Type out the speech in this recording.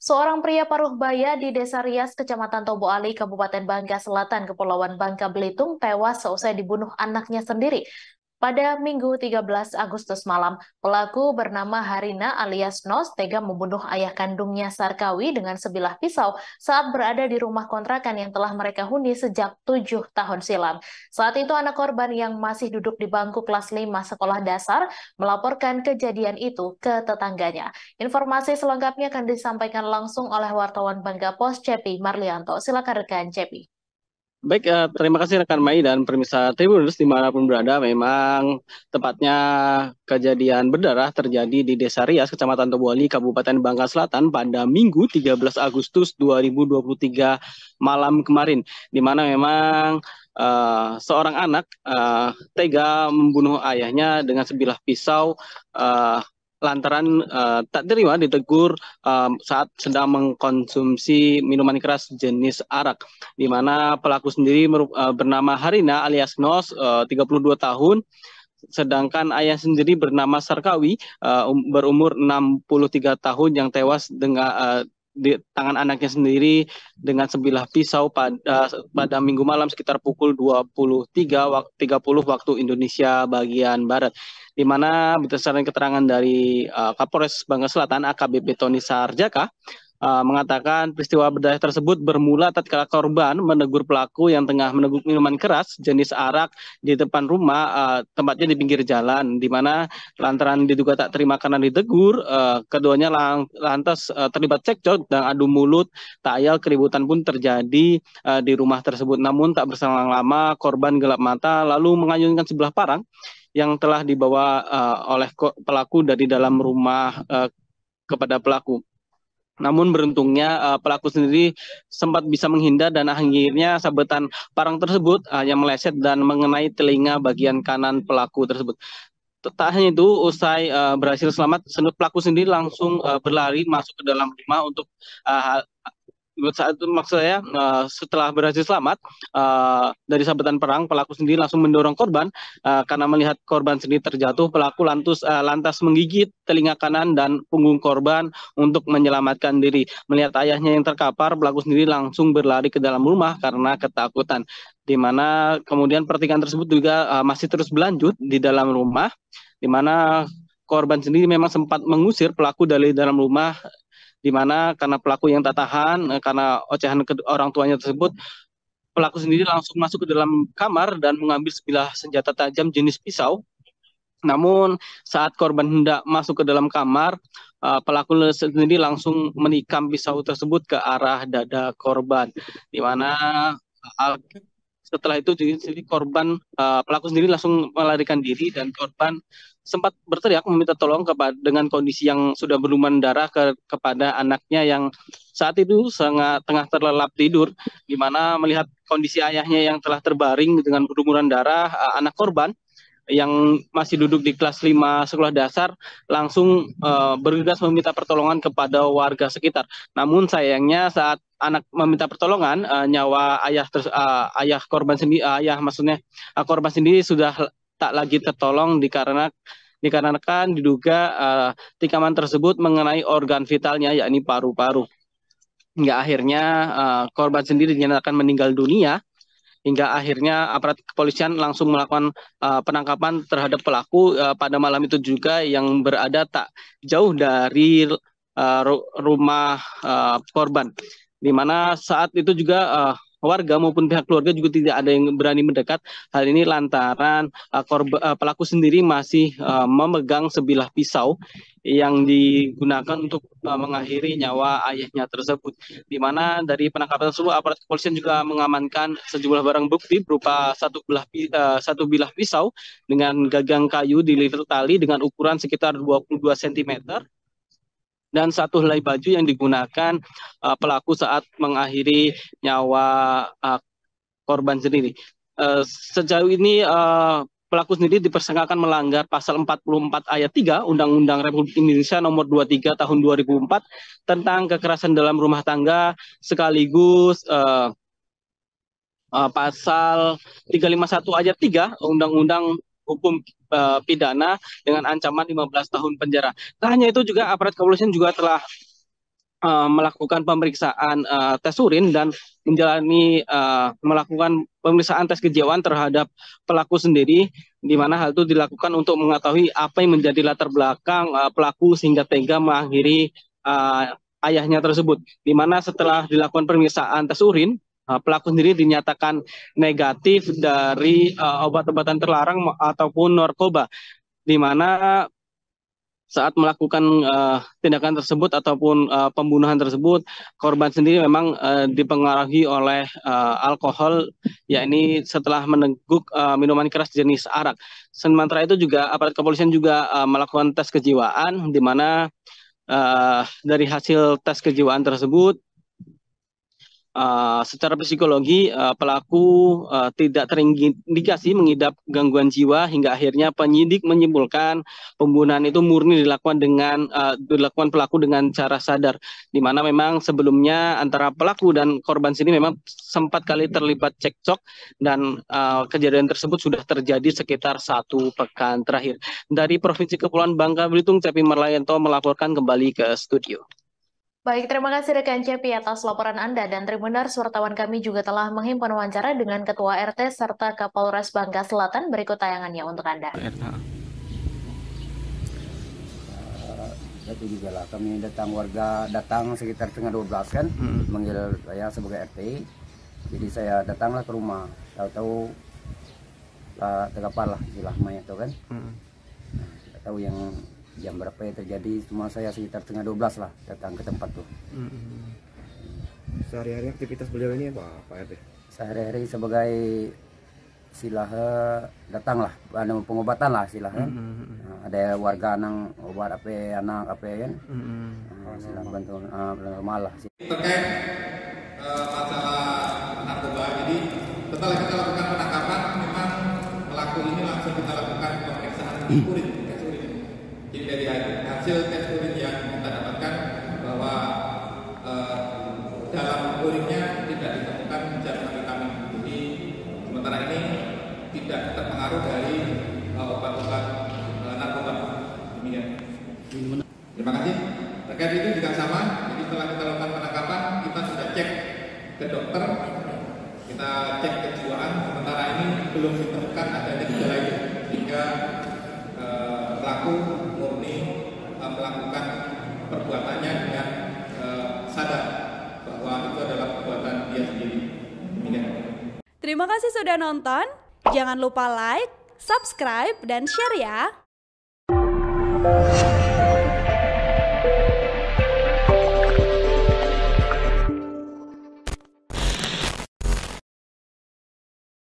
Seorang pria paruh baya di Desa Rias, Kecamatan Tobo Ali, Kabupaten Bangka Selatan, Kepulauan Bangka Belitung, tewas seusai dibunuh anaknya sendiri. Pada Minggu 13 Agustus malam, pelaku bernama Harina alias Nos tega membunuh ayah kandungnya Sarkawi dengan sebilah pisau saat berada di rumah kontrakan yang telah mereka huni sejak 7 tahun silam. Saat itu anak korban yang masih duduk di bangku kelas 5 sekolah dasar melaporkan kejadian itu ke tetangganya. Informasi selengkapnya akan disampaikan langsung oleh wartawan Bangka Pos Cepi Marlianto. Silakan rekan Cepi. Baik, terima kasih rekan Mai dan pemirsa Tribunnews dimanapun berada. Memang tepatnya kejadian berdarah terjadi di Desa Rias, Kecamatan Tobuali, Kabupaten Bangka Selatan pada Minggu 13 Agustus 2023 malam kemarin, di mana memang seorang anak tega membunuh ayahnya dengan sebilah pisau lantaran tak terima ditegur saat sedang mengkonsumsi minuman keras jenis arak, di mana pelaku sendiri bernama Harina alias Nos, 32 tahun, sedangkan ayah sendiri bernama Sarkawi, berumur 63 tahun yang tewas dengan di tangan anaknya sendiri dengan sebilah pisau pada Minggu malam sekitar pukul 23.30 waktu Indonesia bagian Barat, di mana berdasarkan keterangan dari Kapolres Bangka Selatan AKBP Tony Sarjaka mengatakan peristiwa berdarah tersebut bermula tatkala korban menegur pelaku yang tengah meneguk minuman keras jenis arak di depan rumah, tempatnya di pinggir jalan, di mana lantaran diduga tak terima karena ditegur, keduanya lantas terlibat cekcok dan adu mulut. Tak ayal keributan pun terjadi di rumah tersebut. Namun tak berselang lama korban gelap mata lalu mengayunkan sebelah parang yang telah dibawa oleh pelaku dari dalam rumah kepada pelaku. Namun beruntungnya pelaku sendiri sempat bisa menghindar dan akhirnya sabetan parang tersebut yang meleset dan mengenai telinga bagian kanan pelaku tersebut. Tak hanya itu, usai berhasil selamat, pelaku sendiri langsung berlari masuk ke dalam rumah untuk saat itu maksud saya setelah berhasil selamat dari sabetan perang, pelaku sendiri langsung mendorong korban karena melihat korban sendiri terjatuh. Pelaku lantas menggigit telinga kanan dan punggung korban untuk menyelamatkan diri. Melihat ayahnya yang terkapar, pelaku sendiri langsung berlari ke dalam rumah karena ketakutan, di mana kemudian pertikaian tersebut juga masih terus berlanjut di dalam rumah, di mana korban sendiri memang sempat mengusir pelaku dari dalam rumah, di mana karena pelaku yang tak tahan karena ocehan orang tuanya tersebut, pelaku sendiri langsung masuk ke dalam kamar dan mengambil sebilah senjata tajam jenis pisau. Namun saat korban hendak masuk ke dalam kamar, pelaku sendiri langsung menikam pisau tersebut ke arah dada korban, di mana setelah itu jadi pelaku sendiri langsung melarikan diri dan korban sempat berteriak meminta tolong dengan kondisi yang sudah berlumuran darah kepada anaknya yang saat itu tengah terlelap tidur, di mana melihat kondisi ayahnya yang telah terbaring dengan berlumuran darah, anak korban yang masih duduk di kelas 5 sekolah dasar langsung bergegas meminta pertolongan kepada warga sekitar. Namun sayangnya saat anak meminta pertolongan, nyawa ayah korban sendiri, korban sendiri sudah tak lagi tertolong dikarenakan diduga tikaman tersebut mengenai organ vitalnya, yakni paru-paru. Hingga akhirnya korban sendiri dinyatakan meninggal dunia, hingga akhirnya aparat kepolisian langsung melakukan penangkapan terhadap pelaku pada malam itu juga, yang berada tak jauh dari rumah korban, di mana saat itu juga warga maupun pihak keluarga juga tidak ada yang berani mendekat. Hal ini lantaran pelaku sendiri masih memegang sebilah pisau yang digunakan untuk mengakhiri nyawa ayahnya tersebut. Di mana dari penangkapan tersebut, aparat kepolisian juga mengamankan sejumlah barang bukti berupa satu bilah pisau dengan gagang kayu dililit tali dengan ukuran sekitar 22 cm, dan satu helai baju yang digunakan pelaku saat mengakhiri nyawa korban sendiri. Sejauh ini pelaku sendiri dipersangkakan melanggar pasal 44 ayat 3 Undang-Undang Republik Indonesia nomor 23 tahun 2004 tentang kekerasan dalam rumah tangga, sekaligus pasal 351 ayat 3 Undang-Undang Hukum Pidana dengan ancaman 15 tahun penjara. Tak hanya itu juga, aparat kepolisian juga telah melakukan pemeriksaan tes urin dan melakukan pemeriksaan tes kejiwaan terhadap pelaku sendiri, di mana hal itu dilakukan untuk mengetahui apa yang menjadi latar belakang pelaku sehingga tega mengakhiri ayahnya tersebut. Di mana setelah dilakukan pemeriksaan tes urin, pelaku sendiri dinyatakan negatif dari obat-obatan terlarang ataupun narkoba, di mana saat melakukan tindakan tersebut ataupun pembunuhan tersebut, korban sendiri memang dipengaruhi oleh alkohol, yakni setelah meneguk minuman keras jenis arak. Sementara itu juga aparat kepolisian juga melakukan tes kejiwaan, di mana dari hasil tes kejiwaan tersebut, secara psikologi pelaku tidak terindikasi mengidap gangguan jiwa, hingga akhirnya penyidik menyimpulkan pembunuhan itu murni dilakukan pelaku dengan cara sadar, di mana memang sebelumnya antara pelaku dan korban sini memang sempat kali terlibat cekcok, dan kejadian tersebut sudah terjadi sekitar 1 pekan terakhir. Dari Provinsi Kepulauan Bangka Belitung, Cepi Marlayanto melaporkan kembali ke studio. Baik, terima kasih rekan Cepi atas laporan Anda, dan Tribuners, wartawan kami juga telah menghimpun wawancara dengan Ketua RT serta Kapolres Bangka Selatan. Berikut tayangannya untuk Anda. Itu juga lah, kami warga datang sekitar setengah 12 kan, manggil saya sebagai RT. Jadi saya datanglah ke rumah, tahu-tahu tergapar lah istilah mayat itu kan. Tidak tahu yang jam berapa yang terjadi, cuma saya sekitar setengah 12 lah datang ke tempat tuh. Sehari-hari aktivitas beliau ini apa Pak RT? Sehari-hari sebagai datang lah, pengobatan lah istilahnya. Ada warga anak obat anak kan, silah bantu normal lah. Terkait masalah narkoba, jadi setelah kita lakukan penangkapan, memang pelaku ini langsung kita lakukan pemeriksaan urin. Jadi dari hasil tes urin yang kita dapatkan bahwa dalam urinnya tidak ditemukan zat vitamin. Jadi sementara ini tidak terpengaruh dari obat-obat narkoba. Demikian. Terima kasih. Terkait itu juga sama. Jadi setelah kita lakukan penangkapan, kita sudah cek ke dokter, kita cek kejiwaan. Sementara ini belum ditemukan adanya gejala itu, sehingga pelaku murni melakukan perbuatannya dengan sadar bahwa itu adalah perbuatan dia sendiri. Demikian. Terima kasih sudah nonton. Jangan lupa like, subscribe, dan share ya.